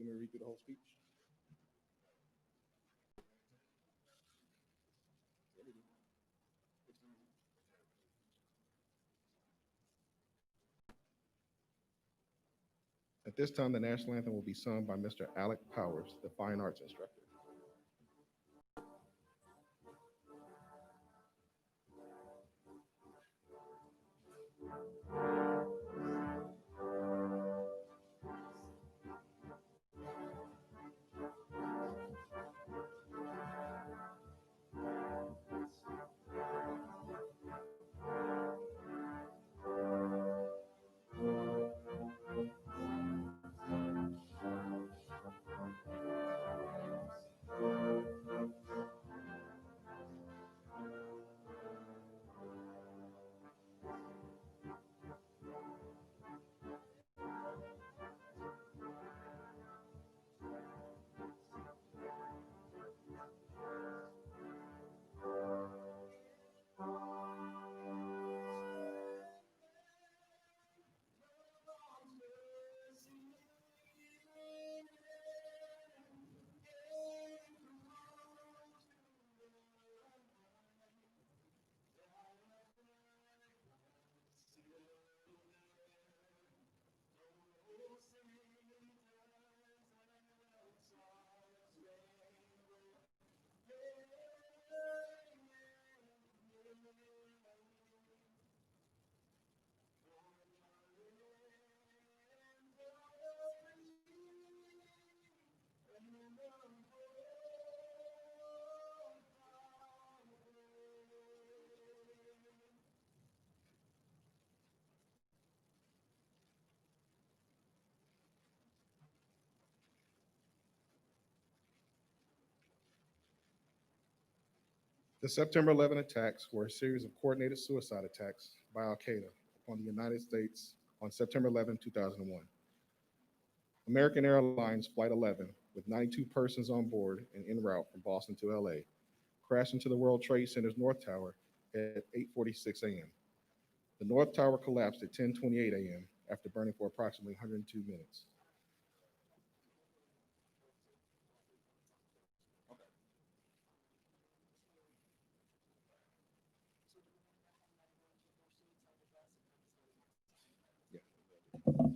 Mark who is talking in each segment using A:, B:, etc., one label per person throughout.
A: me to read through the whole speech? At this time, the national anthem will be sung by Mr. Alec Powers, the fine arts instructor. The September 11 attacks were a series of coordinated suicide attacks by Al Qaeda upon the United States on September 11, 2001. American Airlines Flight 11, with 92 persons on board and en route from Boston to LA, crashed into the World Trade Center's North Tower at 8:46 a.m. The North Tower collapsed at 10:28 a.m. after burning for approximately 102 minutes. Yeah.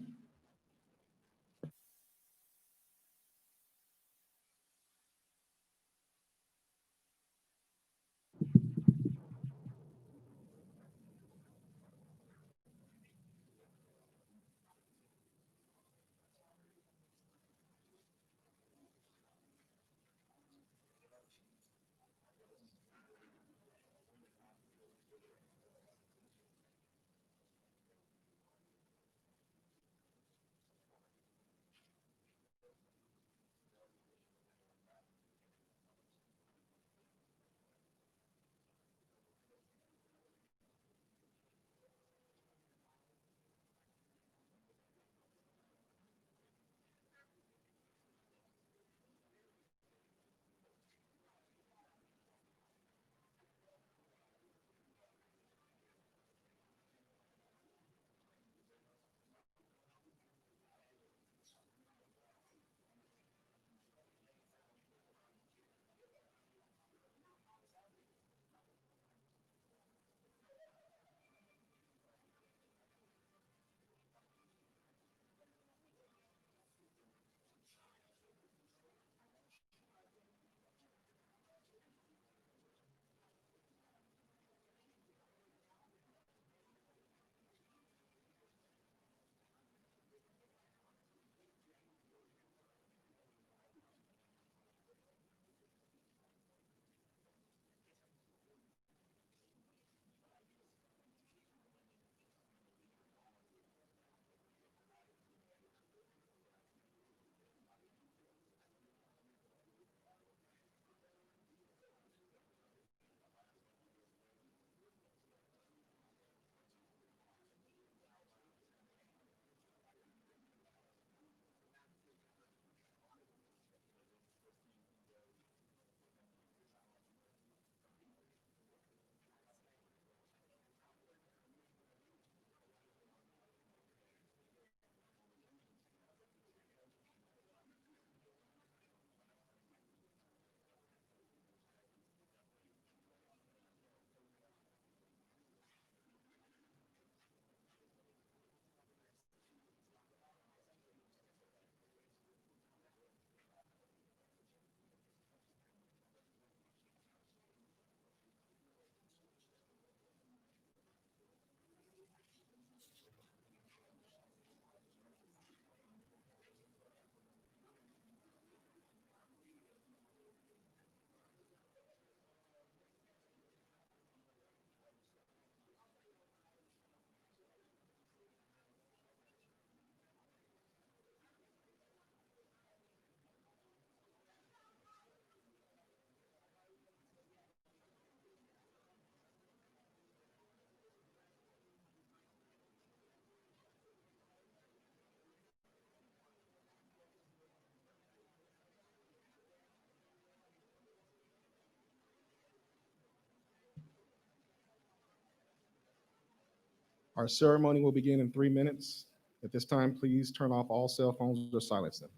A: Our ceremony will begin in 3 minutes. At this time, please turn off all cell phones or silence them.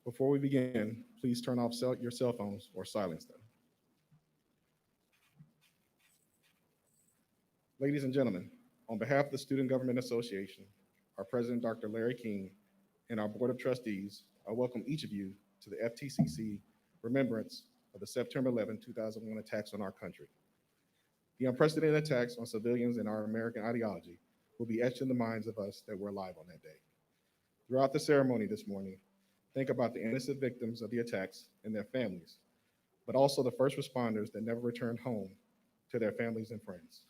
A: Before we begin, please turn off your cell phones or silence them. Ladies and gentlemen, on behalf of the Student Government Association, our president, Dr. Larry King, and our board of trustees, I welcome each of you to the FTCC remembrance of the September 11, 2001 attacks on our country. The unprecedented attacks on civilians and our American ideology will be etched in the minds of us that were alive on that day. Throughout the ceremony this morning, think about the innocent victims of the attacks and their families, but also the first responders that never returned home to their families and friends.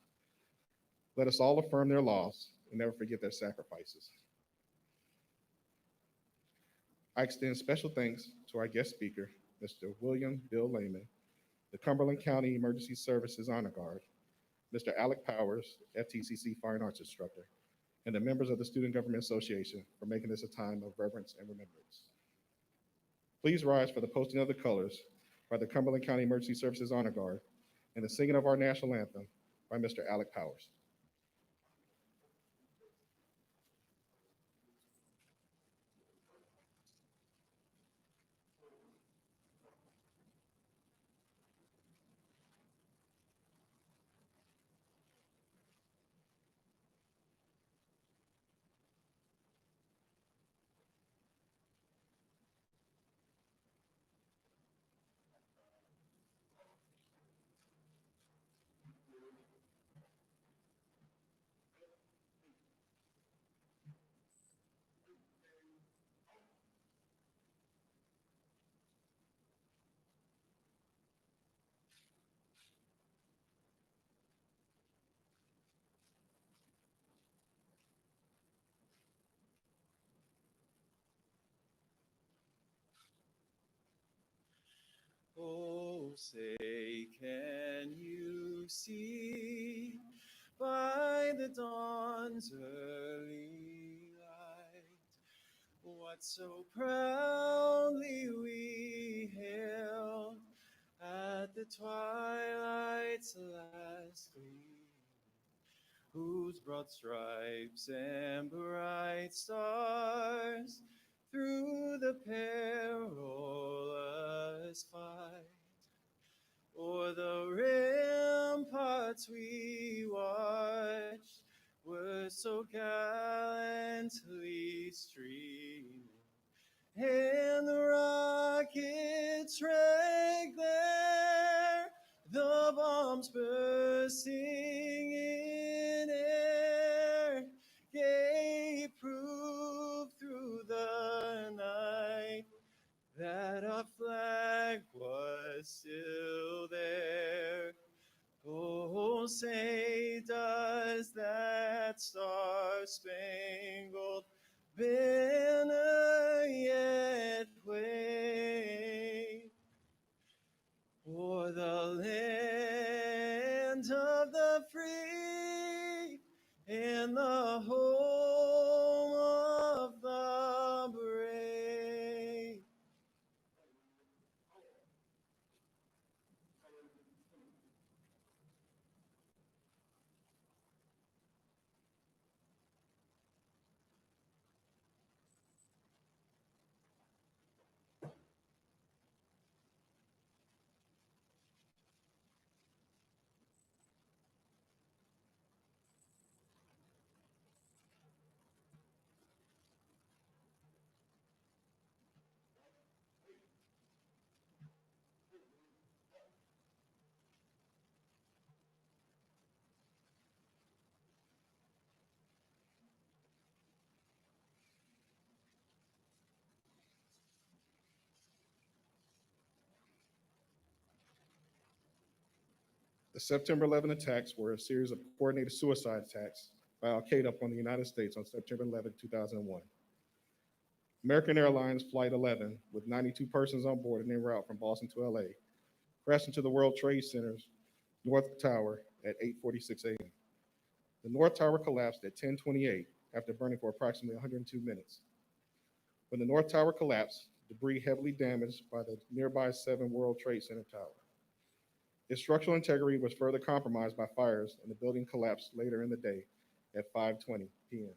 A: Let us all affirm their loss and never forget their sacrifices. I extend special thanks to our guest speaker, Mr. William Bill Layman, the Cumberland County Emergency Services Honor Guard, Mr. Alec Powers, FTCC Fine Arts Instructor, and the members of the Student Government Association for making this a time of reverence and remembrance. Please rise for the posting of the colors by the Cumberland County Emergency Services Honor Guard and the singing of our national anthem by Mr. Alec Powers.
B: Oh, say, can you see by the dawn's early light what so proudly we hailed at the twilight's last gleam, whose broad stripes and bright stars through the perilous fight o'er the ramparts we watched were so gallantly streaming, and the rockets rang there, the bombs bursting in air gave proof through the night that our flag was still there. Oh, say does that star-spangled banner yet wave o'er the land of the free and the home of the brave?
A: The September 11 attacks were a series of coordinated suicide attacks by Al Qaeda upon the United States on September 11, 2001. American Airlines Flight 11, with 92 persons on board and en route from Boston to LA, crashed into the World Trade Center's North Tower at 8:46 a.m. The North Tower collapsed at 10:28 after burning for approximately 102 minutes. When the North Tower collapsed, debris heavily damaged by the nearby 7 World Trade Center tower. Its structural integrity was further compromised by fires, and the building collapsed later in the day at 5:20 p.m.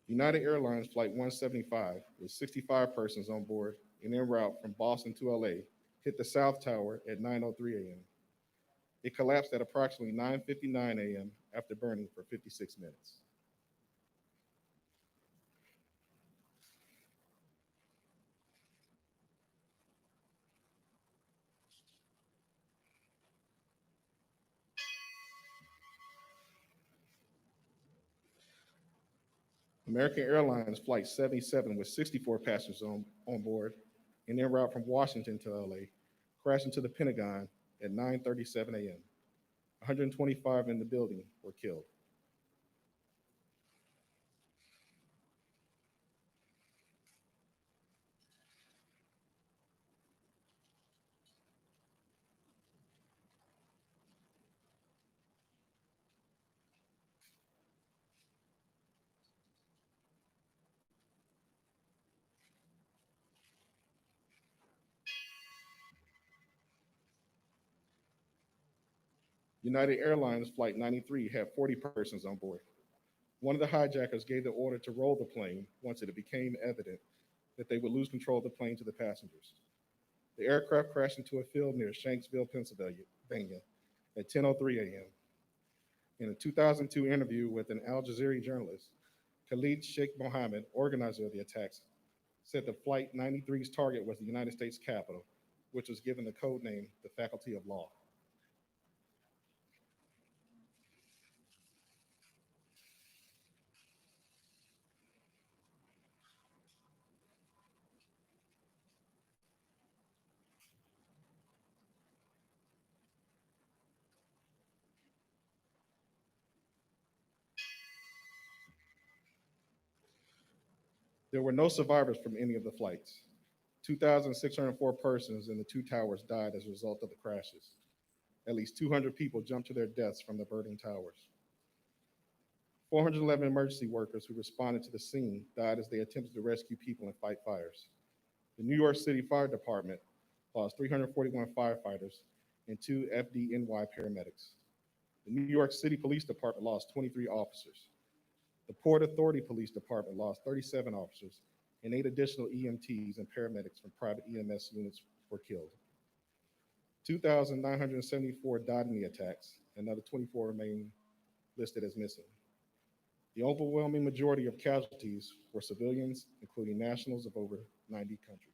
A: United Airlines Flight 175, with 65 persons on board and en route from Boston to LA, hit the South Tower at 9:03 a.m. It collapsed at approximately 9:59 a.m. after burning for 56 minutes. American Airlines Flight 77, with 64 passengers on board and en route from Washington to LA, crashed into the Pentagon at 9:37 a.m. 125 in the building were killed. United Airlines Flight 93 had 40 persons on board. One of the hijackers gave the order to roll the plane once it became evident that they would lose control of the plane to the passengers. The aircraft crashed into a field near Shanksville, Pennsylvania at 10:03 a.m. In a 2002 interview with an Al Jazeera journalist, Khalid Sheikh Mohammed, organizer of the attacks, said that Flight 93's target was the United States Capitol, which was given the code name the Faculty of Law. There were no survivors from any of the flights. 2,604 persons in the two towers died as a result of the crashes. At least 200 people jumped to their deaths from the burning towers. 411 emergency workers who responded to the scene died as they attempted to rescue people and fight fires. The New York City Fire Department lost 341 firefighters and 2 FDNY paramedics. The New York City Police Department lost 23 officers. The Port Authority Police Department lost 37 officers, and 8 additional EMTs and paramedics from private EMS units were killed. 2,974 died in the attacks, and another 24 remain listed as missing. The overwhelming majority of casualties were civilians, including nationals of over 90 countries.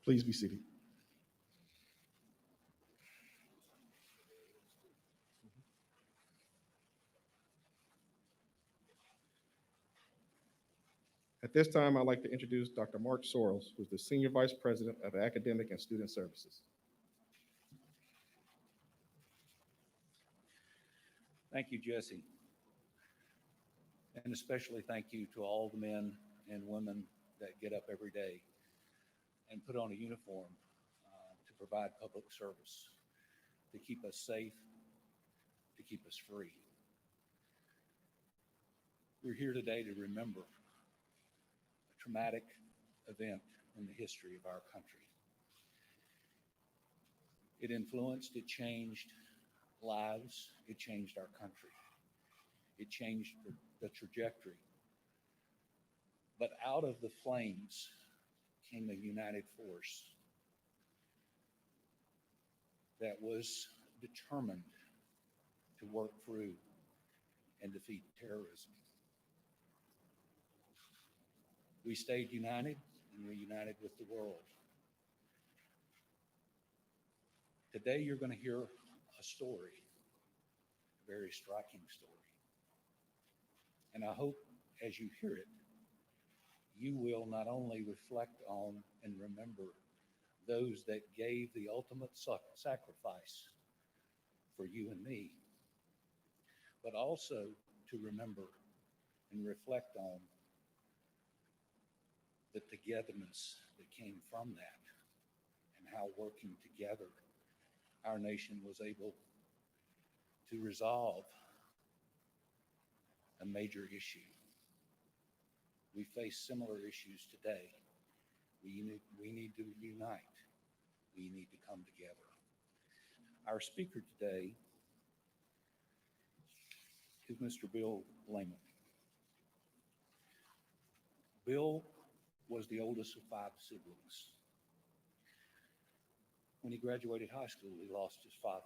A: Please be seated. At this time, I'd like to introduce Dr. Mark Sorrells, who's the Senior Vice President of Academic and Student Services.
C: Thank you, Jesse. And especially thank you to all the men and women that get up every day and put on a uniform to provide public service, to keep us safe, to keep us free. We're here today to remember a traumatic event in the history of our country. It influenced, it changed lives, it changed our country. It changed the trajectory. But out of the flames came a united force that was determined to work through and defeat terrorism. We stayed united, and we're united with the world. Today, you're going to hear a story, a very striking story. And I hope as you hear it, you will not only reflect on and remember those that gave the ultimate sacrifice for you and me, but also to remember and reflect on the togetherness that came from that and how working together our nation was able to resolve a major issue. We face similar issues today. We need to unite. We need to come together. Our speaker today is Mr. Bill Layman. Bill was the oldest of 5 siblings. When he graduated high school, he lost his father.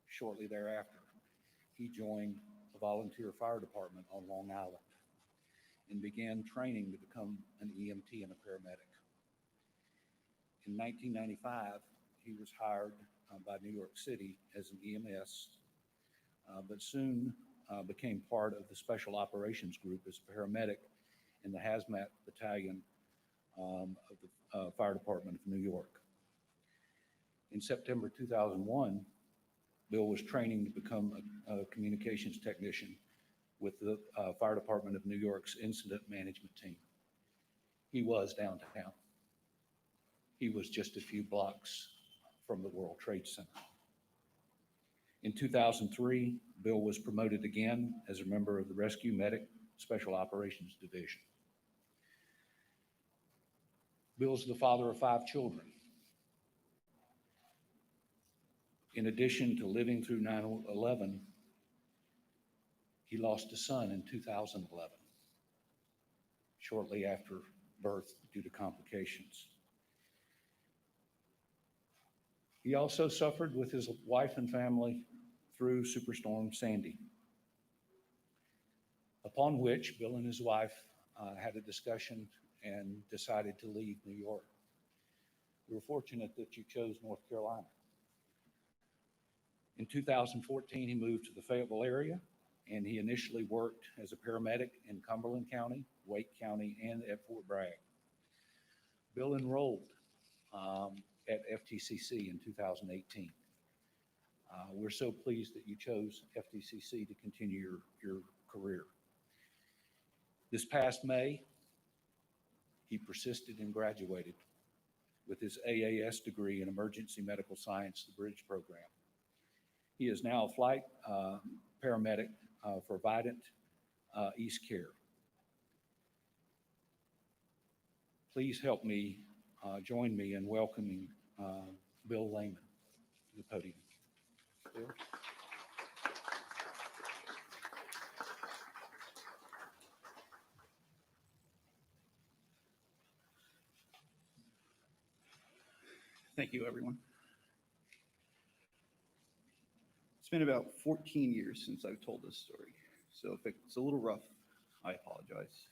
C: Shortly thereafter, he joined a volunteer fire department on Long Island and began training to become an EMT and a paramedic. In 1995, he was hired by New York City as an EMS, but soon became part of the Special Operations Group as a paramedic in the Hazmat Battalion of the Fire Department of New York. In September 2001, Bill was training to become a communications technician with the Fire Department of New York's incident management team. He was downtown. He was just a few blocks from the World Trade Center. In 2003, Bill was promoted again as a member of the Rescue Medic Special Operations Division. Bill's the father of 5 children. In addition to living through 9/11, he lost a son in 2011, shortly after birth due to complications. He also suffered with his wife and family through Superstorm Sandy, upon which Bill and his wife had a discussion and decided to leave New York. We were fortunate that you chose North Carolina. In 2014, he moved to the Fayetteville area and he initially worked as a paramedic in Cumberland County, Wake County, and at Fort Bragg. Bill enrolled at FTCC in 2018. We're so pleased that you chose FTCC to continue your career. This past May, he persisted and graduated with his AAS degree in Emergency Medical Science, the Bridge Program. He is now a flight paramedic for Vidant East Care. Please help me, join me in welcoming Bill Layman to the podium. Bill?
D: Thank you, everyone. It's been about 14 years since I've told this story, so if it's a little rough, I apologize.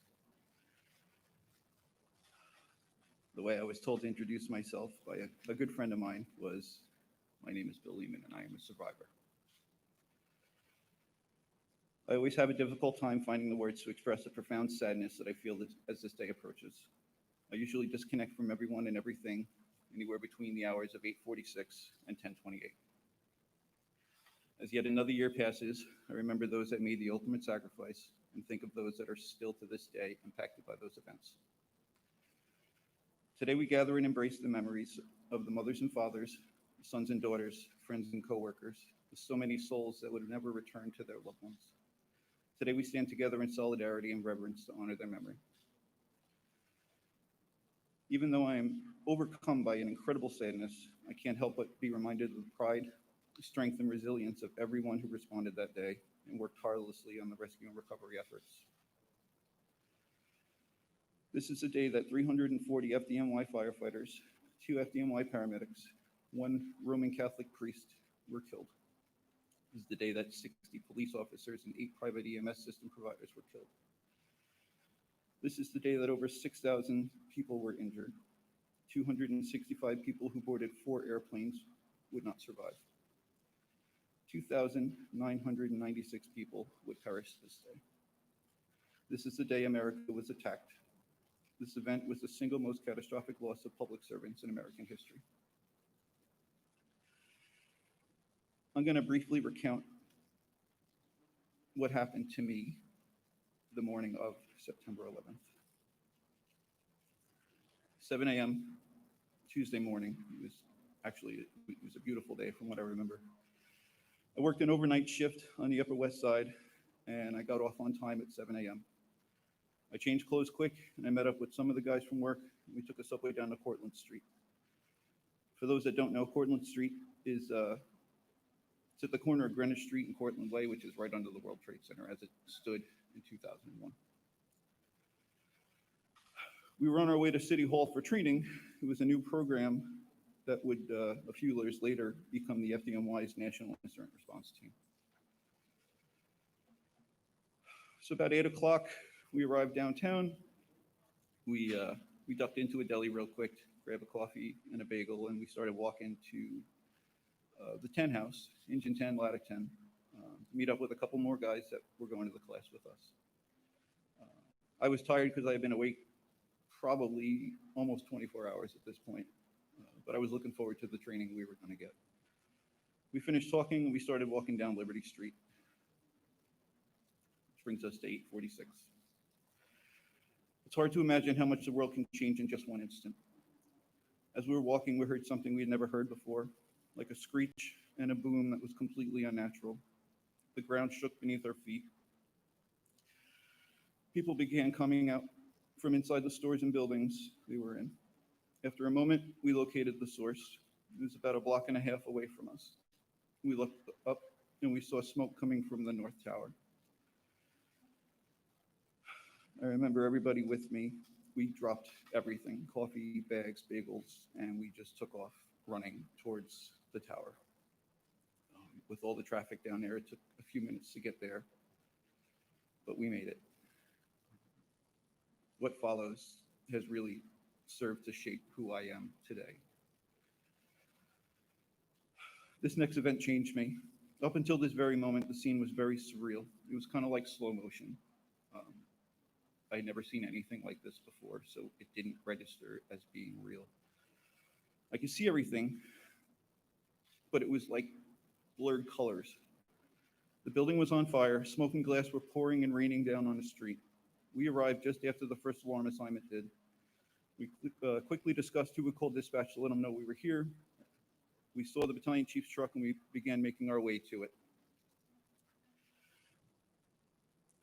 D: The way I was told to introduce myself by a good friend of mine was, "My name is Bill Layman, and I am a survivor." I always have a difficult time finding the words to express the profound sadness that I feel as this day approaches. I usually disconnect from everyone and everything anywhere between the hours of 8:46 and 10:28. As yet another year passes, I remember those that made the ultimate sacrifice and think of those that are still to this day impacted by those events. Today we gather and embrace the memories of the mothers and fathers, sons and daughters, friends and coworkers, with so many souls that would never return to their loved ones. Today we stand together in solidarity and reverence to honor their memory. Even though I am overcome by an incredible sadness, I can't help but be reminded of the pride, strength, and resilience of everyone who responded that day and worked tirelessly on the rescue and recovery efforts. This is the day that 340 FDNY firefighters, 2 FDNY paramedics, 1 Roman Catholic priest were killed. This is the day that 60 police officers and 8 private EMS system providers were killed. This is the day that over 6,000 people were injured. 265 people who boarded 4 airplanes would not survive. 2,996 people would perish this day. This is the day America was attacked. This event was the single most catastrophic loss of public servants in American history. I'm going to briefly recount what happened to me the morning of September 11th. 7 a.m. Tuesday morning. It was a beautiful day from what I remember. I worked an overnight shift on the Upper West Side, and I got off on time at 7 a.m. I changed clothes quick, and I met up with some of the guys from work, and we took a subway down to Cortlandt Street. For those that don't know, Cortlandt Street is it's at the corner of Greenwich Street and Cortlandt Way, which is right under the World Trade Center as it stood in 2001. We were on our way to City Hall for training. It was a new program that would, a few years later, become the FDNY's National Incident Response Team. So about 8 o'clock, we arrived downtown. We ducked into a deli real quick, grabbed a coffee and a bagel, and we started walking to the 10 house, Engine 10, Ladder 10, to meet up with a couple more guys that were going to the class with us. I was tired because I had been awake probably almost 24 hours at this point, but I was looking forward to the training we were going to get. We finished talking and we started walking down Liberty Street, which brings us to 846. It's hard to imagine how much the world can change in just one instant. As we were walking, we heard something we had never heard before, like a screech and a boom that was completely unnatural. The ground shook beneath our feet. People began coming out from inside the stores and buildings we were in. After a moment, we located the source. It was about a block and a half away from us. We looked up and we saw smoke coming from the North Tower. I remember everybody with me. We dropped everything, coffee, bags, bagels, and we just took off running towards the tower. With all the traffic down there, it took a few minutes to get there, but we made it. What follows has really served to shape who I am today. This next event changed me. Up until this very moment, the scene was very surreal. It was kind of like slow motion. Um, I had never seen anything like this before, so it didn't register as being real. I could see everything, but it was like blurred colors. The building was on fire, smoke and glass were pouring and raining down on the street. We arrived just after the first alarm assignment did. We quickly discussed who would call dispatch to let them know we were here. We saw the battalion chief's truck and we began making our way to it.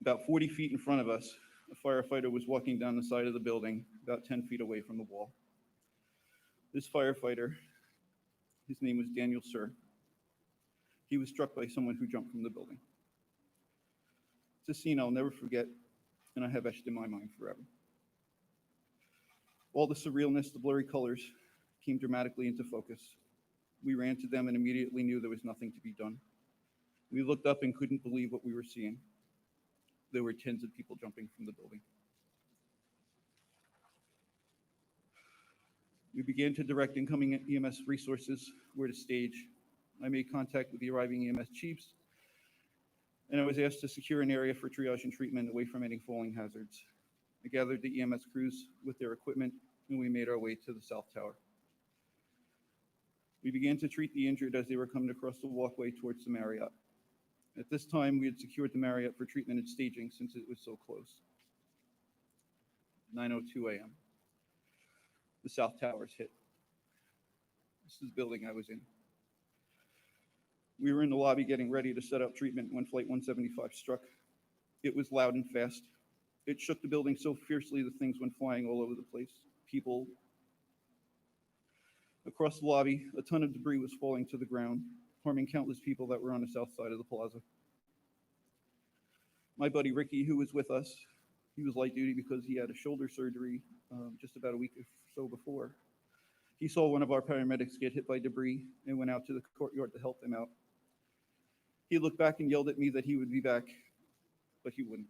D: About 40 feet in front of us, a firefighter was walking down the side of the building, about 10 feet away from the wall. This firefighter, his name was Daniel Sir. He was struck by someone who jumped from the building. It's a scene I'll never forget, and I have etched in my mind forever. All the surrealness, the blurry colors, came dramatically into focus. We ran to them and immediately knew there was nothing to be done. We looked up and couldn't believe what we were seeing. There were tens of people jumping from the building. We began to direct incoming EMS resources where to stage. I made contact with the arriving EMS chiefs, and I was asked to secure an area for triage and treatment away from any falling hazards. I gathered the EMS crews with their equipment, and we made our way to the South Tower. We began to treat the injured as they were coming across the walkway towards the Marriott. At this time, we had secured the Marriott for treatment and staging since it was so close. 9:02 a.m. The South Towers hit. This is the building I was in. We were in the lobby getting ready to set up treatment when Flight 175 struck. It was loud and fast. It shook the building so fiercely that things went flying all over the place. People across the lobby, a ton of debris was falling to the ground, harming countless people that were on the south side of the plaza. My buddy Ricky, who was with us, he was light duty because he had a shoulder surgery just about a week or so before. He saw one of our paramedics get hit by debris and went out to the courtyard to help them out. He looked back and yelled at me that he would be back, but he wouldn't.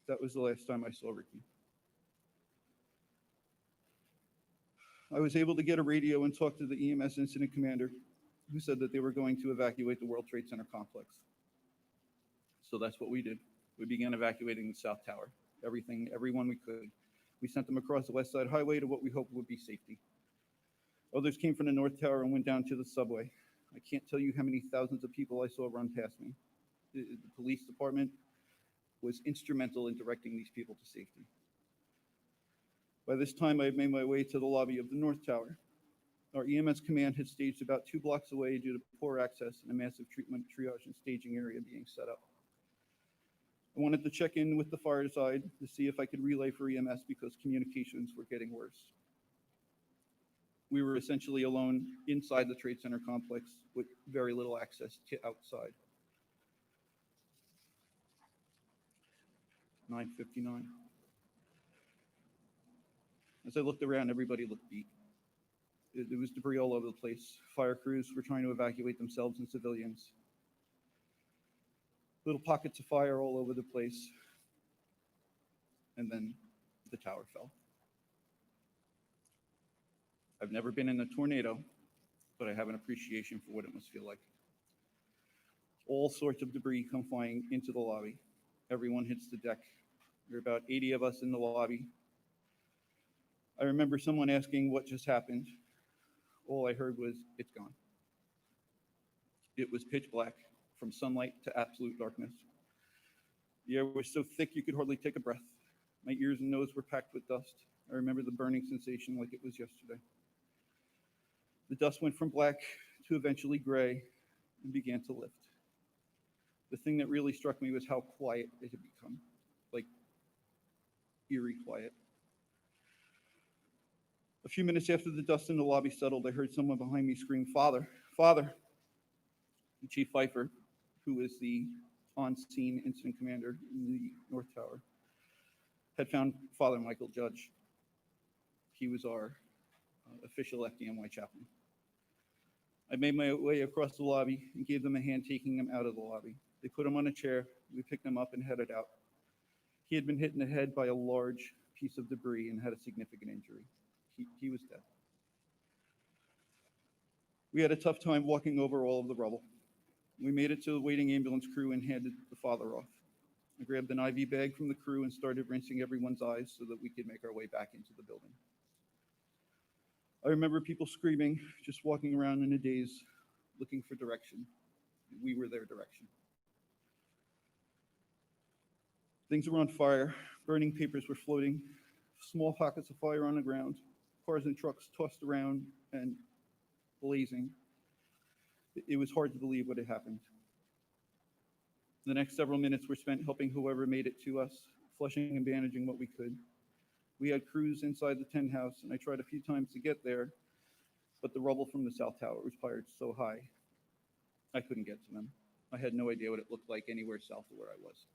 D: That was the last time I saw Ricky. I was able to get a radio and talk to the EMS incident commander, who said that they were going to evacuate the World Trade Center complex. So that's what we did. We began evacuating the South Tower, everyone we could. We sent them across the West Side Highway to what we hoped would be safety. Others came from the North Tower and went down to the subway. I can't tell you how many thousands of people I saw run past me. The police department was instrumental in directing these people to safety. By this time, I had made my way to the lobby of the North Tower. Our EMS command had staged about 2 blocks away due to poor access and a massive treatment, triage, and staging area being set up. I wanted to check in with the fire side to see if I could relay for EMS because communications were getting worse. We were essentially alone inside the Trade Center complex with very little access to outside. 9:59. As I looked around, everybody looked beat. There was debris all over the place. Fire crews were trying to evacuate themselves and civilians. Little pockets of fire all over the place. And then the tower fell. I've never been in a tornado, but I have an appreciation for what it must feel like. All sorts of debris come flying into the lobby. Everyone hits the deck. There are about 80 of us in the lobby. I remember someone asking what just happened. All I heard was, "It's gone." It was pitch black, from sunlight to absolute darkness. The air was so thick you could hardly take a breath. My ears and nose were packed with dust. I remember the burning sensation like it was yesterday. The dust went from black to eventually gray and began to lift. The thing that really struck me was how quiet it had become, like eerie quiet. A few minutes after the dust in the lobby settled, I heard someone behind me scream, "Father, Father." And Chief Pfeiffer, who is the on-scene incident commander in the North Tower, had found Father Michael Judge. He was our official FDNY chaplain. I made my way across the lobby and gave them a hand taking him out of the lobby. They put him on a chair, we picked him up and headed out. He had been hit in the head by a large piece of debris and had a significant injury. He was dead. We had a tough time walking over all of the rubble. We made it to the waiting ambulance crew and handed the father off. I grabbed an IV bag from the crew and started rinsing everyone's eyes so that we could make our way back into the building. I remember people screaming, just walking around in a daze, looking for direction. We were their direction. Things were on fire, burning papers were floating, small pockets of fire on the ground, cars and trucks tossed around and blazing. It was hard to believe what had happened. The next several minutes were spent helping whoever made it to us, flushing and bandaging what we could. We had crews inside the tent house, and I tried a few times to get there, but the rubble from the south tower was piled so high, I couldn't get to them. I had no idea what it looked like anywhere south of where I was.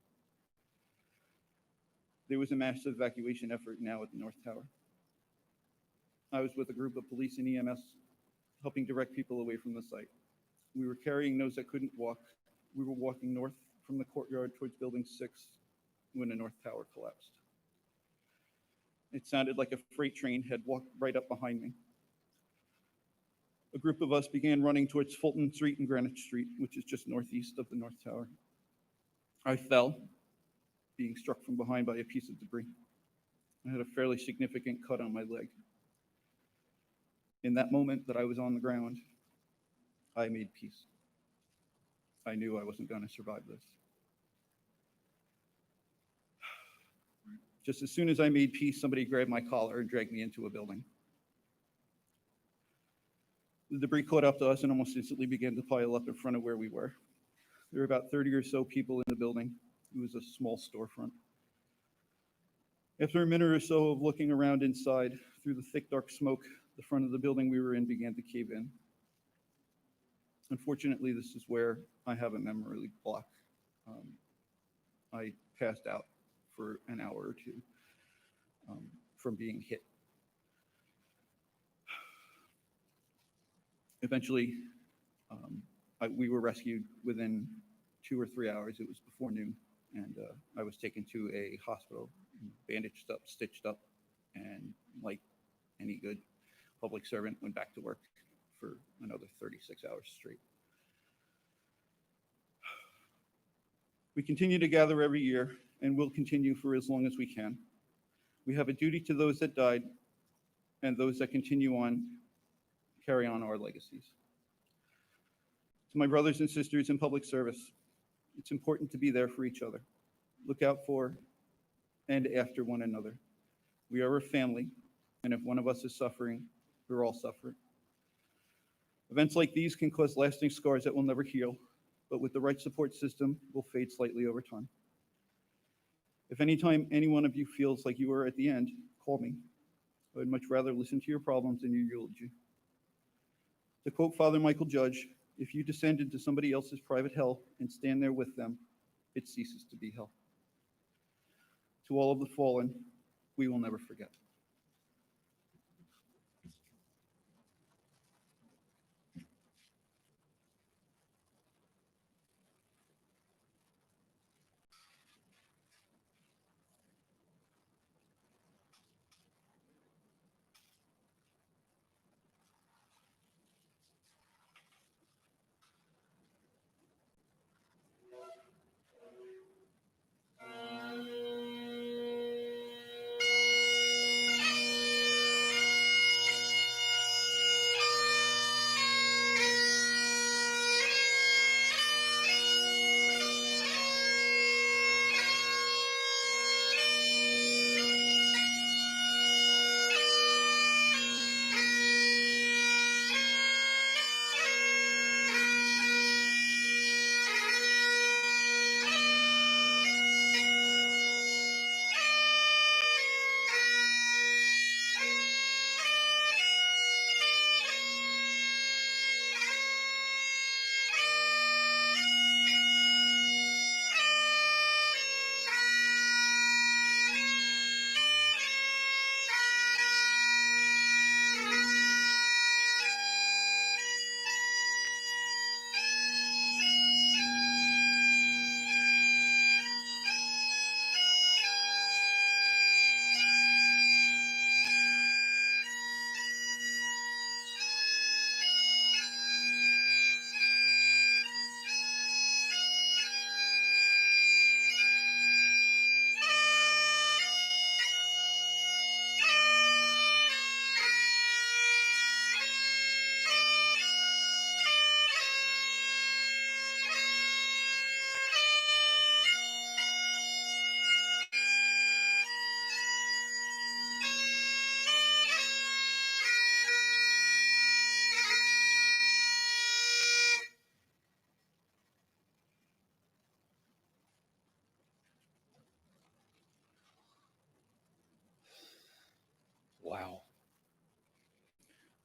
D: There was a massive evacuation effort now at the North Tower. I was with a group of police and EMS helping direct people away from the site. We were carrying those that couldn't walk. We were walking north from the courtyard towards Building 6 when the North Tower collapsed. It sounded like a freight train had walked right up behind me. A group of us began running towards Fulton Street and Greenwich Street, which is just northeast of the North Tower. I fell, being struck from behind by a piece of debris. I had a fairly significant cut on my leg. In that moment that I was on the ground, I made peace. I knew I wasn't going to survive this. Just as soon as I made peace, somebody grabbed my collar and dragged me into a building. The debris caught up to us and almost instantly began to pile up in front of where we were. There were about 30 or so people in the building. It was a small storefront. After a minute or so of looking around inside, through the thick, dark smoke, the front of the building we were in began to cave in. Unfortunately, this is where I have a memory block. I passed out for an hour or two from being hit. Eventually, we were rescued within 2 or 3 hours. It was before noon, and I was taken to a hospital, bandaged up, stitched up, and like any good public servant, went back to work for another 36 hours straight. We continue to gather every year and will continue for as long as we can. We have a duty to those that died and those that continue on, carry on our legacies. To my brothers and sisters in public service, it's important to be there for each other, look out for and after one another. We are a family, and if one of us is suffering, we're all suffering. Events like these can cause lasting scars that will never heal, but with the right support system, will fade slightly over time. If anytime any one of you feels like you are at the end, call me. I would much rather listen to your problems than your eulogy. To quote Father Michael Judge, if you descend into somebody else's private hell and stand there with them, it ceases to be hell. To all of the fallen, we will never forget.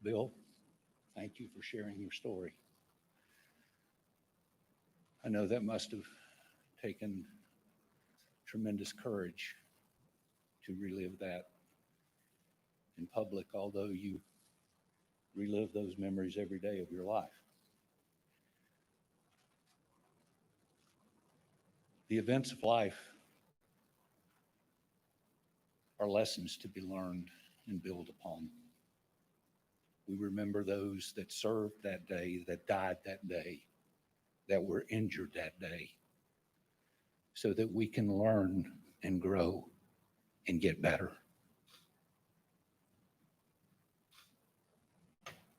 C: Bill, thank you for sharing your story. I know that must have taken tremendous courage to relive that in public, although you relive those memories every day of your life. The events of life are lessons to be learned and built upon. We remember those that served that day, that died that day, that were injured that day, so that we can learn and grow and get better.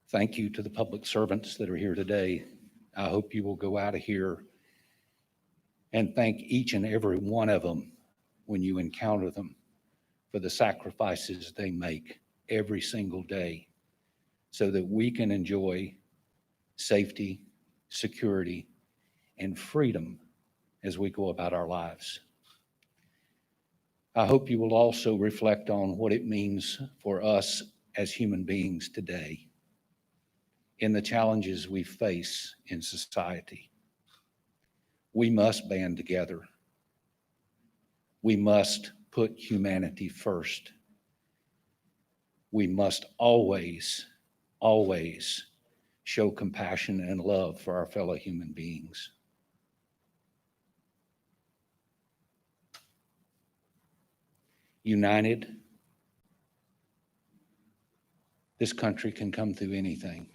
C: Thank you to the public servants that are here today. I hope you will go out of here and thank each and every one of them when you encounter them for the sacrifices they make every single day so that we can enjoy safety, security, and freedom as we go about our lives. I hope you will also reflect on what it means for us as human beings today in the challenges we face in society. We must band together. We must put humanity first. We must always, always show compassion and love for our fellow human beings. United, this country can come through anything.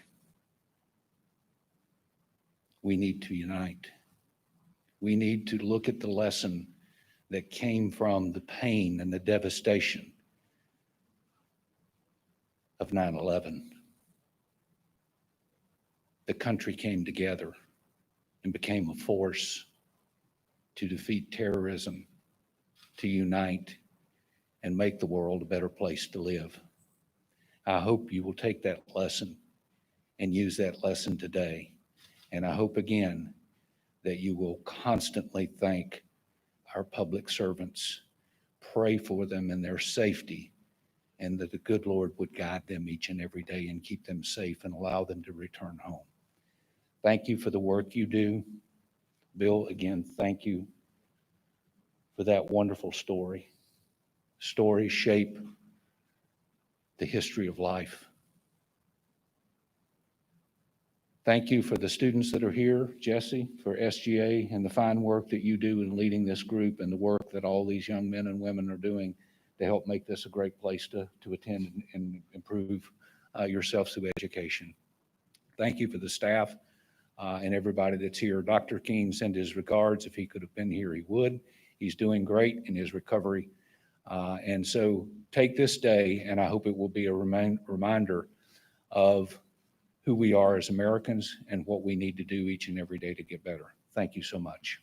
C: We need to unite. We need to look at the lesson that came from the pain and the devastation of 9/11. The country came together and became a force to defeat terrorism, to unite, and make the world a better place to live. I hope you will take that lesson and use that lesson today. And I hope again that you will constantly thank our public servants, pray for them and their safety, and that the good Lord would guide them each and every day and keep them safe and allow them to return home. Thank you for the work you do. Bill, again, thank you for that wonderful story. Stories shape the history of life. Thank you for the students that are here, Jesse, for SGA, and the fine work that you do in leading this group and the work that all these young men and women are doing to help make this a great place to attend and improve yourself through education. Thank you for the staff and everybody that's here. Dr. King sent his regards. If he could have been here, he would. He's doing great in his recovery. And so take this day, and I hope it will be a reminder of who we are as Americans and what we need to do each and every day to get better. Thank you so much.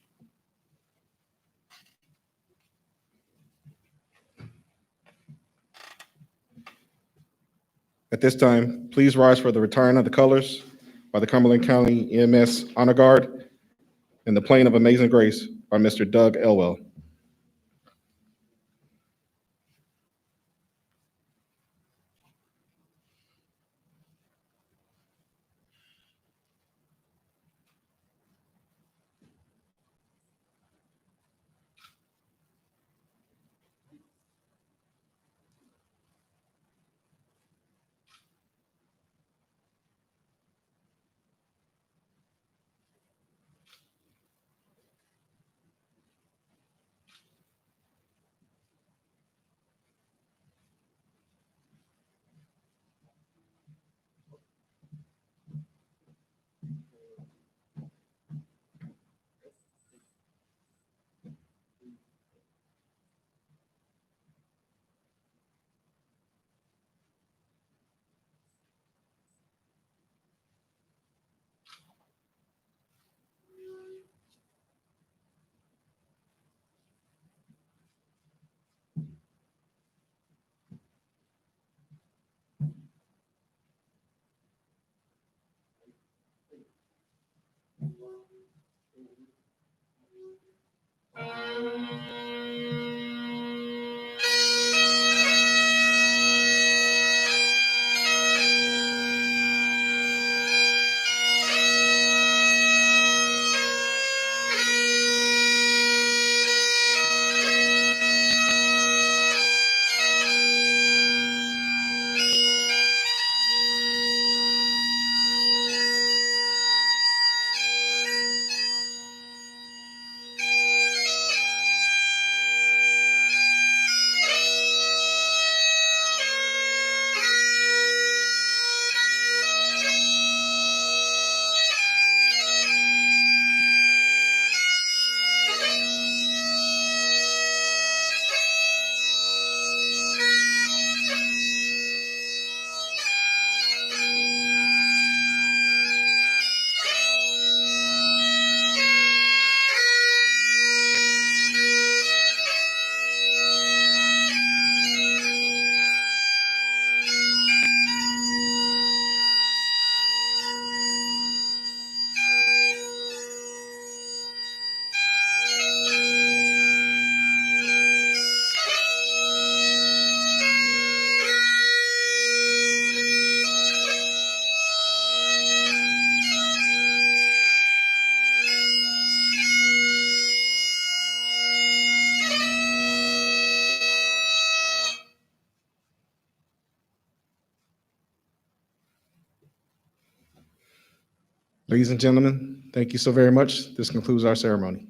A: At this time, please rise for the retiring of the colors by the Cumberland County EMS Honor Guard and the Plane of Amazing Grace by Mr. Doug Elwell. Ladies and gentlemen, thank you so very much. This concludes our ceremony.